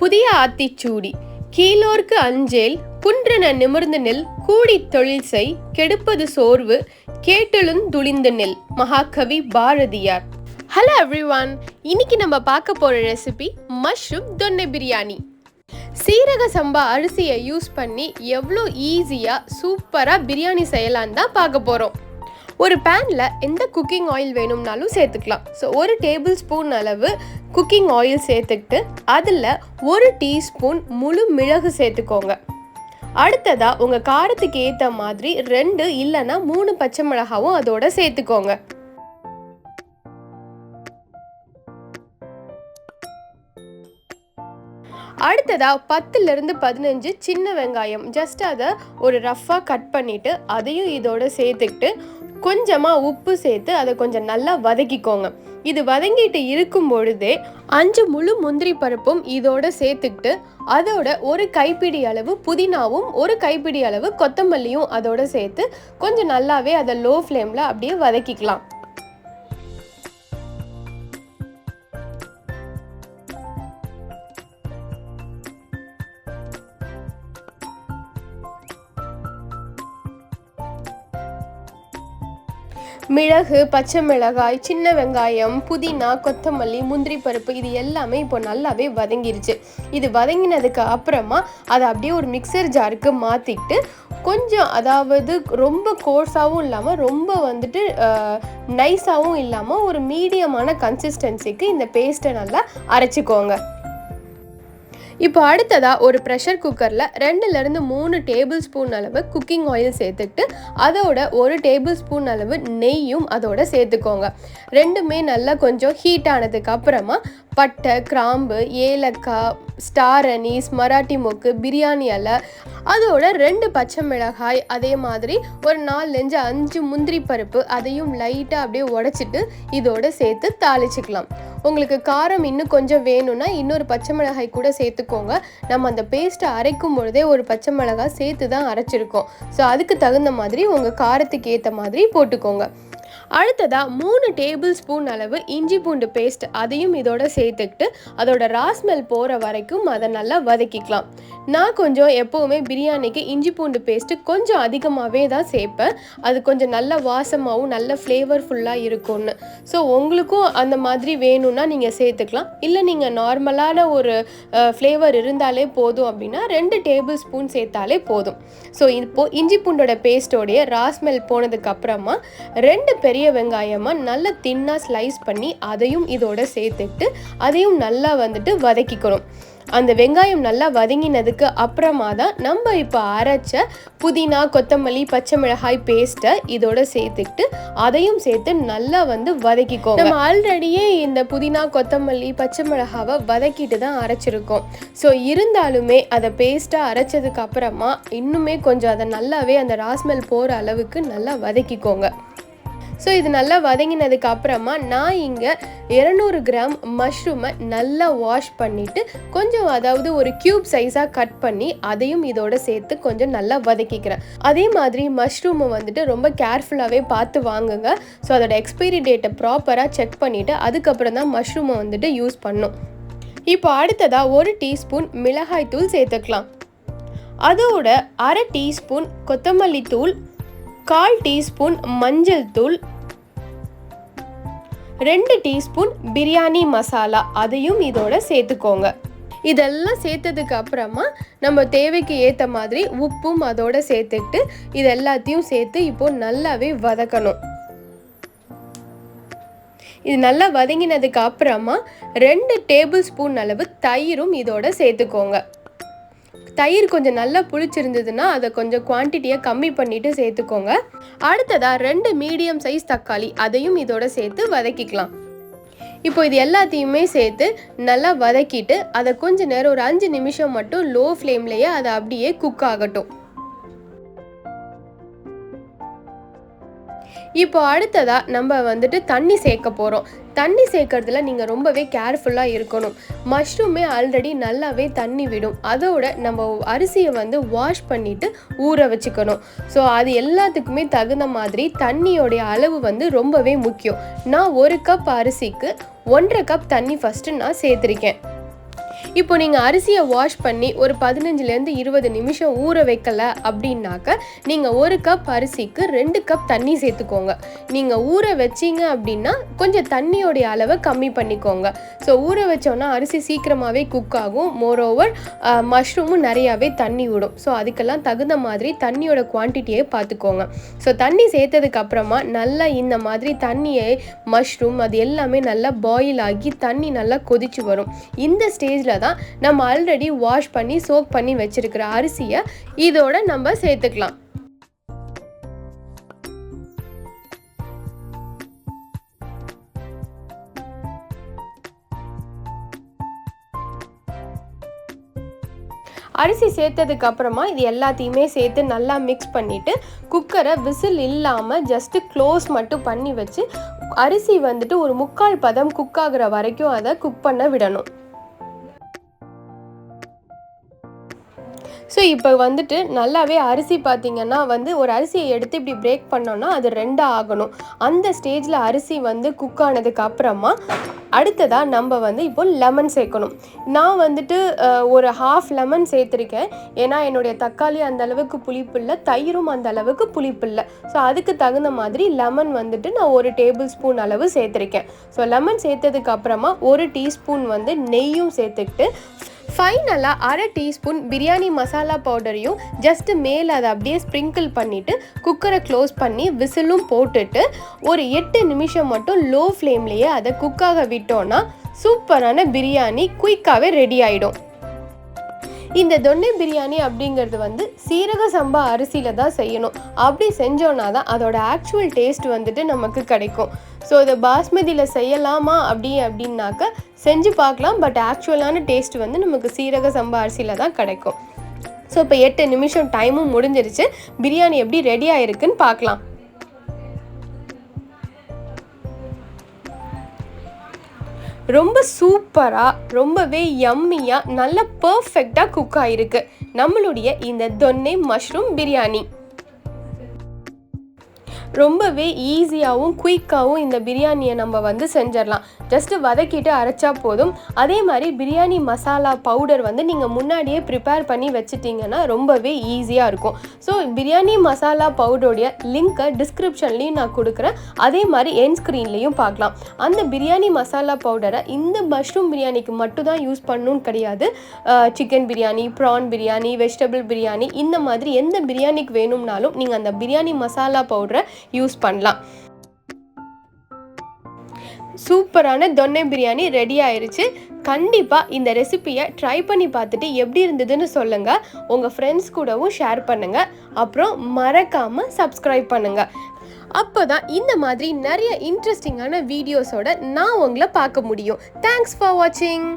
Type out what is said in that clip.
புதிய ஆத்திச்சூடி கீழோர்க்கு அஞ்சேல் குன்றென நிமிர்ந்து நெல் கூடி தொழில் செய் கெடுப்பது சோர்வு கேட்டலுந் துளிந்து நெல். மகாகவி பாரதியார். ஹலோ எவ்ரிவான், இன்னைக்கு நம்ம பார்க்க போற ரெசிபி மஷ்ரூம் தொன்னை பிரியாணி. சீரக சம்பா அரிசியை யூஸ் பண்ணி எவ்வளோ ஈஸியாக சூப்பராக பிரியாணி செய்யலான்னு தான் பார்க்க போகிறோம். ஒரு பேனில் எந்த குக்கிங் ஆயில் வேணும்னாலும் சேர்த்துக்கலாம். ஸோ 1 டேபிள் ஸ்பூன் அளவு குக்கிங் ஆயில் சேர்த்துக்கிட்டு அதில் 1 டீஸ்பூன் முழு மிளகு சேர்த்துக்கோங்க. அடுத்ததாக உங்கள் காரத்துக்கு ஏற்ற மாதிரி 2 இல்லைன்னா 3 பச்சை மிளகாவும் அதோட சேர்த்துக்கோங்க. அடுத்ததாக 10லேருந்து 15 சின்ன வெங்காயம் ஜஸ்ட் அதை ஒரு ரஃப்பாக கட் பண்ணிவிட்டு அதையும் இதோட சேர்த்துக்கிட்டு கொஞ்சமாக உப்பு சேர்த்து அதை கொஞ்சம் நல்லா வதக்கிக்கோங்க. இது வதங்கிட்டு இருக்கும் பொழுதே 5 முழு முந்திரி பருப்பும் இதோட சேர்த்துக்கிட்டு அதோட 1 கைப்பிடி அளவு புதினாவும் 1 கைப்பிடி அளவு கொத்தமல்லியும் அதோட சேர்த்து கொஞ்சம் நல்லாவே அதை லோ ஃப்ளேமில் அப்படியே வதக்கிக்கலாம். மிளகு, பச்சை மிளகாய், சின்ன வெங்காயம், புதினா, கொத்தமல்லி, முந்திரி பருப்பு இது எல்லாமே இப்போ நல்லாவே வதங்கிருச்சு. இது வதங்கினதுக்கு அப்புறமா அதை அப்படியே ஒரு மிக்சர் ஜாருக்கு மாற்றிக்கிட்டு கொஞ்சம், அதாவது ரொம்ப கோர்ஸாகவும் இல்லாமல் ரொம்ப நைஸாகவும் இல்லாமல் ஒரு மீடியமான கன்சிஸ்டன்சிக்கு இந்த பேஸ்ட்டை நல்லா அரைச்சிக்கோங்க. இப்போ அடுத்ததாக ஒரு ப்ரெஷர் குக்கரில் 2லேருந்து 3 டேபிள் ஸ்பூன் அளவு குக்கிங் ஆயில் சேர்த்துக்கிட்டு அதோட 1 டேபிள் ஸ்பூன் அளவு நெய்யும் அதோட சேர்த்துக்கோங்க. ரெண்டுமே நல்லா கொஞ்சம் ஹீட் ஆனதுக்கு அப்புறமா பட்டை, கிராம்பு, ஏலக்காய், ஸ்டார் அனீஸ், மராட்டி மொக்கு, பிரியாணி இலை, அதோட 2 பச்சை மிளகாய், அதே மாதிரி ஒரு 4-5 முந்திரி பருப்பு அதையும் லைட்டாக அப்படியே உடைச்சிட்டு இதோட சேர்த்து தாளிச்சுக்கலாம். உங்களுக்கு காரம் இன்னும் கொஞ்சம் வேணும்னா இன்னொரு பச்சை மிளகாய் கூட சேர்த்துக்கோங்க. நம்ம அந்த பேஸ்ட்டை அரைக்கும் பொழுதே ஒரு பச்சை மிளகாய் சேர்த்து தான் அரைச்சிருக்கோம். ஸோ அதுக்கு தகுந்த மாதிரி உங்கள் காரத்துக்கு ஏற்ற மாதிரி போட்டுக்கோங்க. அடுத்ததாக 3 டேபிள் ஸ்பூன் அளவு இஞ்சி பூண்டு பேஸ்ட் அதையும் இதோட சேர்த்துக்கிட்டு அதோட ராஸ்மெல் போகிற வரைக்கும் அதை நல்லா வதக்கிக்கலாம். நான் கொஞ்சம் எப்போவுமே பிரியாணிக்கு இஞ்சி பூண்டு பேஸ்ட்டு கொஞ்சம் அதிகமாகவே தான் சேர்ப்பேன். அது கொஞ்சம் நல்ல வாசமாகவும் நல்ல ஃப்ளேவர்ஃபுல்லாக இருக்கும்னு. ஸோ உங்களுக்கும் அந்த மாதிரி வேணும்னா நீங்கள் சேர்த்துக்கலாம். இல்லை நீங்கள் நார்மலான ஒரு ஃப்ளேவர் இருந்தாலே போதும் அப்படின்னா 2 டேபிள் ஸ்பூன் சேர்த்தாலே போதும். ஸோ இப்போது இஞ்சி பூண்டோட பேஸ்ட்டோடைய ராஸ்மெல் போனதுக்கு அப்புறமா 2 பெரிய வெங்காயமாக நல்லா தின்னாக ஸ்லைஸ் பண்ணி அதையும் இதோட சேர்த்துட்டு அதையும் நல்லா வதக்கிக்கணும். அந்த வெங்காயம் நல்லா வதங்கினதுக்கு அப்புறமா தான் நம்ம இப்போ அரைச்ச புதினா, கொத்தமல்லி, பச்சை மிளகாய் பேஸ்ட்டை இதோட சேர்த்துக்கிட்டு அதையும் சேர்த்து நல்லா வதக்கிக்கோங்க. நம்ம ஆல்ரெடியே இந்த புதினா, கொத்தமல்லி, பச்சை மிளகாவை வதக்கிட்டு தான் அரைச்சிருக்கோம். ஸோ இருந்தாலுமே அதை பேஸ்ட்டாக அரைச்சதுக்கு அப்புறமா இன்னுமே கொஞ்சம் அதை நல்லாவே அந்த ராஸ்மெல் போகிற அளவுக்கு நல்லா வதக்கிக்கோங்க. ஸோ இது நல்லா வதங்கினதுக்கு அப்புறமா நான் இங்கே 200 கிராம் மஷ்ரூமை நல்லா வாஷ் பண்ணிவிட்டு கொஞ்சம், அதாவது ஒரு க்யூப் சைஸாக கட் பண்ணி அதையும் இதோட சேர்த்து கொஞ்சம் நல்லா வதக்கிக்கிறேன். அதே மாதிரி மஷ்ரூமை ரொம்ப கேர்ஃபுல்லாகவே பார்த்து வாங்குங்க. ஸோ அதோட எக்ஸ்பைரி டேட்டை ப்ராப்பராக செக் பண்ணிவிட்டு அதுக்கப்புறம் தான் மஷ்ரூமை யூஸ் பண்ணும். இப்போ அடுத்ததாக 1 டீஸ்பூன் மிளகாய் தூள் சேர்த்துக்கலாம். அதோட 1/2 டீஸ்பூன் கொத்தமல்லி தூள், 1/4 டீஸ்பூன் மஞ்சள் தூள், 2 டீஸ்பூன் பிரியாணி மசாலா அதையும் இதோட சேர்த்துக்கோங்க. இதெல்லாம் சேர்த்ததுக்கு அப்புறமா நம்ம தேவைக்கு ஏற்ற மாதிரி உப்பும் அதோட சேர்த்துக்கிட்டு இது எல்லாத்தையும் சேர்த்து இப்போ நல்லாவே வதக்கணும். இது நல்லா வதங்கினதுக்கு அப்புறமா 2 டேபிள் ஸ்பூன் அளவு தயிரும் இதோட சேர்த்துக்கோங்க. தயிர் கொஞ்சம் நல்லா புளிச்சிருந்ததுன்னா அதை கொஞ்சம் குவான்டிட்டியை கம்மி பண்ணிவிட்டு சேர்த்துக்கோங்க. அடுத்ததாக 2 மீடியம் சைஸ் தக்காளி அதையும் இதோட சேர்த்து வதக்கிக்கலாம். இப்போ இது எல்லாத்தையுமே சேர்த்து நல்லா வதக்கிட்டு அதை கொஞ்ச நேரம் ஒரு 5 நிமிஷம் மட்டும் லோ ஃப்ளேம்லேயே அதை அப்படியே குக் ஆகட்டும். இப்போ அடுத்ததாக நம்ம தண்ணி சேர்க்க போகிறோம். தண்ணி சேர்க்கறதுல நீங்கள் ரொம்பவே கேர்ஃபுல்லாக இருக்கணும். மஷ்ரூமே ஆல்ரெடி நல்லாவே தண்ணி விடும். அதோட நம்ம அரிசியை வாஷ் பண்ணிவிட்டு ஊற வச்சுக்கணும். ஸோ அது எல்லாத்துக்குமே தகுந்த மாதிரி தண்ணியோடைய அளவு ரொம்பவே முக்கியம். நான் 1 கப் அரிசிக்கு 1.5 கப் தண்ணி ஃபஸ்ட்டு நான் சேர்த்துருக்கேன். இப்போ நீங்கள் அரிசியை வாஷ் பண்ணி ஒரு 15லேருந்து 20 நிமிஷம் ஊற வைக்கலை அப்படின்னாக்க நீங்கள் 1 கப் அரிசிக்கு 2 கப் தண்ணி சேர்த்துக்கோங்க. நீங்கள் ஊற வச்சிங்க அப்படின்னா கொஞ்சம் தண்ணியோடைய அளவை கம்மி பண்ணிக்கோங்க. ஸோ ஊற வச்சோன்னா அரிசி சீக்கிரமாகவே குக் ஆகும். மோரோவர் மஷ்ரூமும் நிறையாவே தண்ணி விடும். ஸோ அதுக்கெல்லாம் தகுந்த மாதிரி தண்ணியோட குவான்டிட்டியை பார்த்துக்கோங்க. ஸோ தண்ணி சேர்த்ததுக்கப்புறமா நல்லா இந்த மாதிரி தண்ணியை மஷ்ரூம் அது எல்லாமே நல்லா பாயில் ஆகி தண்ணி நல்லா கொதிச்சு வரும். இந்த ஸ்டேஜில் தான் நம்ம ஆல்ரெடி வாஷ் பண்ணி சோக் பண்ணி வச்சிருக்கிற அரிசியை இதோட நம்ம சேர்த்துக்கலாம். அரிசி சேர்த்ததுக்கு அப்புறமா இது எல்லாத்தையுமே சேர்த்து நல்லா மிக்ஸ் பண்ணிவிட்டு குக்கரை விசில் இல்லாமல் ஜஸ்ட்டு க்ளோஸ் மட்டும் பண்ணி வச்சு அரிசி வந்துட்டு ஒரு 3/4 பதம் குக் ஆகுற வரைக்கும் அதை குக் பண்ண விடணும். ஸோ இப்போ வந்துட்டு நல்லாவே அரிசி பார்த்திங்கன்னா ஒரு அரிசியை எடுத்து இப்படி பிரேக் பண்ணோன்னா அது 2 ஆகணும். அந்த ஸ்டேஜில் அரிசி குக் ஆனதுக்கு அப்புறமா அடுத்ததாக நம்ம இப்போ லெமன் சேர்க்கணும். நான் ஒரு 1/2 லெமன் சேர்த்துருக்கேன். ஏன்னா என்னுடைய தக்காளி அந்த அளவுக்கு புளிப்பு இல்லை, தயிரும் அந்த அளவுக்கு புளிப்பு இல்லை. ஸோ அதுக்கு தகுந்த மாதிரி லெமன் நான் 1 டேபிள் ஸ்பூன் அளவு சேர்த்துருக்கேன். ஸோ லெமன் சேர்த்ததுக்கு அப்புறமா 1 டீஸ்பூன் நெய்யும் சேர்த்துக்கிட்டு ஃபைனலாக 1/2 டீஸ்பூன் பிரியாணி மசாலா பவுடரையும் ஜஸ்ட்டு மேலே அதை அப்படியே ஸ்ப்ரிங்கிள் பண்ணிவிட்டு குக்கரை க்ளோஸ் பண்ணி விசிலும் போட்டுட்டு ஒரு 8 நிமிஷம் மட்டும் லோ ஃப்ளேம்லேயே அதை குக்காக விட்டோன்னா சூப்பரான பிரியாணி குயிக்காகவே ரெடி ஆகிடும். இந்த தொன்னே பிரியாணி அப்படிங்கிறது சீரக சம்பா அரிசியில் தான் செய்யணும். அப்படி செஞ்சோன்னா தான் அதோட ஆக்சுவல் டேஸ்ட் நமக்கு கிடைக்கும். ஸோ இதை பாஸ்மதியில் செய்யலாமா அப்படின்னாக்க செஞ்சு பார்க்கலாம். பட் ஆக்சுவலான டேஸ்ட் நமக்கு சீரக சம்பா அரிசியில் தான் கிடைக்கும். ஸோ இப்போ 8 நிமிஷம் டைமும் முடிஞ்சிருச்சு. பிரியாணி எப்படி ரெடி ஆகிருக்குன்னு பார்க்கலாம். ரொம்ப சூப்பராக ரொம்பவே யம்மியாக நல்ல பர்ஃபெக்டாக குக் ஆகிருக்கு நம்மளுடைய இந்த தொன்னே மஷ்ரூம் பிரியாணி. ரொம்பவே ஈஸியாகவும் குயிக்காகவும் இந்த பிரியாணியை நம்ம செஞ்சிடலாம். ஜஸ்ட்டு வதக்கிட்டு அரைச்சா போதும். அதே மாதிரி பிரியாணி மசாலா பவுடர் நீங்கள் முன்னாடியே ப்ரிப்பேர் பண்ணி வச்சுட்டிங்கன்னா ரொம்பவே ஈஸியாக இருக்கும். ஸோ பிரியாணி மசாலா பவுடருடைய லிங்க்கை டிஸ்கிரிப்ஷன்லேயும் நான் கொடுக்குறேன். அதே மாதிரி என் ஸ்க்ரீன்லேயும் பார்க்கலாம். அந்த பிரியாணி மசாலா பவுடரை இந்த மஷ்ரூம் பிரியாணிக்கு மட்டும் தான் யூஸ் பண்ணணும்னு கிடையாது. Chicken biryani, prawn biryani, vegetable biryani இந்த மாதிரி எந்த பிரியாணிக்கு வேணும்னாலும் நீங்கள் அந்த பிரியாணி மசாலா பவுடரை யூஸ் பண்ணலாம். சூப்பரான தொன்னே பிரியாணி ரெடி ஆயிருச்சு. கண்டிப்பாக இந்த ரெசிபியை ட்ரை பண்ணி பார்த்துட்டு எப்படி இருந்ததுன்னு சொல்லுங்கள். உங்கள் ஃப்ரெண்ட்ஸ் கூடவும் ஷேர் பண்ணுங்கள். அப்புறம் மறக்காமல் சப்ஸ்கிரைப் பண்ணுங்கள். அப்போ தான் இந்த மாதிரி நிறைய இன்ட்ரெஸ்டிங்கான வீடியோஸோட நான் உங்களை பார்க்க முடியும். தேங்க்ஸ் ஃபார் வாட்சிங்.